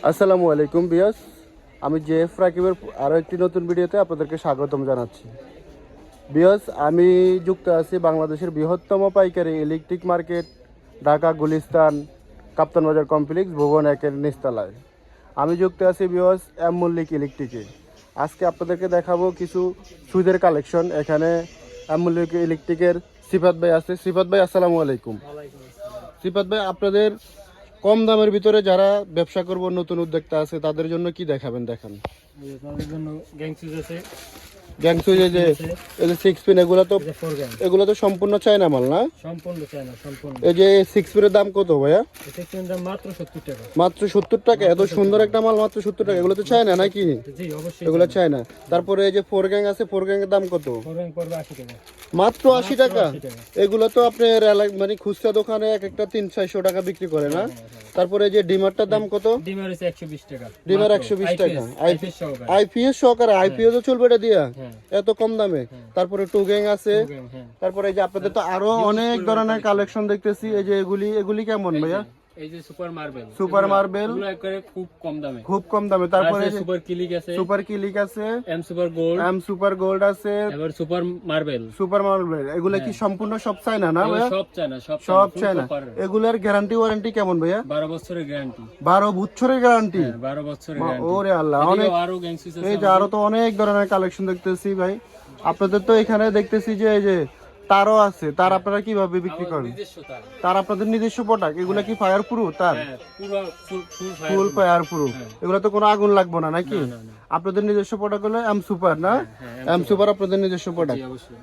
আসসালামু আলাইকুম বিয়াস, আমি জেএফ রাকিবের আরও একটি নতুন ভিডিওতে আপনাদেরকে স্বাগতম জানাচ্ছি। বিয়াস, আমি যুক্ত আছি বাংলাদেশের বৃহত্তম পাইকারি ইলেকট্রিক মার্কেট ঢাকা গুলিস্তান কাপ্তান বাজার কমপ্লেক্স ভুবন একের নিচতলায়। আমি যুক্ত আছি বিয়াস এম মল্লিক ইলেকট্রিকে। আজকে আপনাদেরকে দেখাবো কিছু সুইচের কালেকশন। এখানে এম মল্লিক ইলেকট্রিকের সিফাত ভাই আছে। সিফাত ভাই আসসালামু আলাইকুম। সিফাত ভাই, আপনাদের কম দামের ভিতরে যারা ব্যবসা করব নতুন উদ্যোক্তা আছে তাদের জন্য কি দেখাবেন? দেখান। তাদের জন্য গ্যাং সুইচ আছে, গ্যাং সুইচ, এই যে 6 পিন, এগুলো তো সম্পূর্ণ চায়না মাল না? সম্পূর্ণ চায়না, সম্পূর্ণ। এই যে 6 পিনের দাম কত ভাইয়া? এর দাম মাত্র 70 টাকা। মাত্র 70 টাকা? এত সুন্দর একটা মাল মাত্র 70 টাকা? এগুলো তো চায়না নাকি? জি অবশ্যই, এগুলো চায়না। তারপরে এই যে 4 গ্যাং আছে, 4 গ্যাং এর দাম কত? 4 গ্যাং পড়বে 80 টাকা। মাত্র 80 টাকা? এগুলো তো আপনার মানে খুচরা দোকানে এক একটা 300-400 টাকা বিক্রি করে না? তারপরে এই যে ডিমারটার দাম কত? ডিমার হচ্ছে 120 টাকা। ডিমার 120 টাকা? আইপিএস সহকারে। আইপিএস সহকারে? আইপিএস ও চলবে এটা দিয়া এত কম দামে? তারপরে 2 গ্যাং আছে। তারপরে এই যে আপনাদের তো আরো অনেক ধরনের কালেকশন দেখতেছি। এই যে এগুলি কেমন ভাইয়া? এই যে সুপার মার্বেল, সুপার মার্বেল এগুলো একবারে খুব কম দামে, খুব কম দামে। তারপরে সুপার ক্লিক আছে, সুপার ক্লিক আছে, M super gold, M super gold আছে, এবার সুপার মার্বেল। সুপার মার্বেল এগুলা কি সম্পূর্ণ সব চায়না না ভাইয়া? সব চায়না, সব চায়না। এগুলার গ্যারান্টি ওয়ারেন্টি কেমন ভাইয়া? 12 বছরের গ্যারান্টি। 12 বছরের গ্যারান্টি? 12 বছরের গ্যারান্টি। ওরে আল্লাহ, অনেক। আরো গ্যাং সুইচ আছে। এই যে আরো তো অনেক ধরনের কালেকশন দেখতেছি ভাই। আপনাদের তো এখানে দেখতেছি যে এই যে তারও আছে। তার আপনারা কিভাবে বিক্রি করেন? নিজস্ব তার। তার আপনাদের নিজস্ব প্রোডাক্ট? এগুলা কি ফায়ার প্রুফ? তার পুরো ফুল ফায়ার প্রুফ? এগুলা তো কোনো আগুন লাগবে না নাকি? না, না। আপনাদের নিজস্ব প্রোডাক্ট হলো এম সুপার না? এম সুপার আপনাদের নিজস্ব প্রোডাক্ট। অবশ্যই।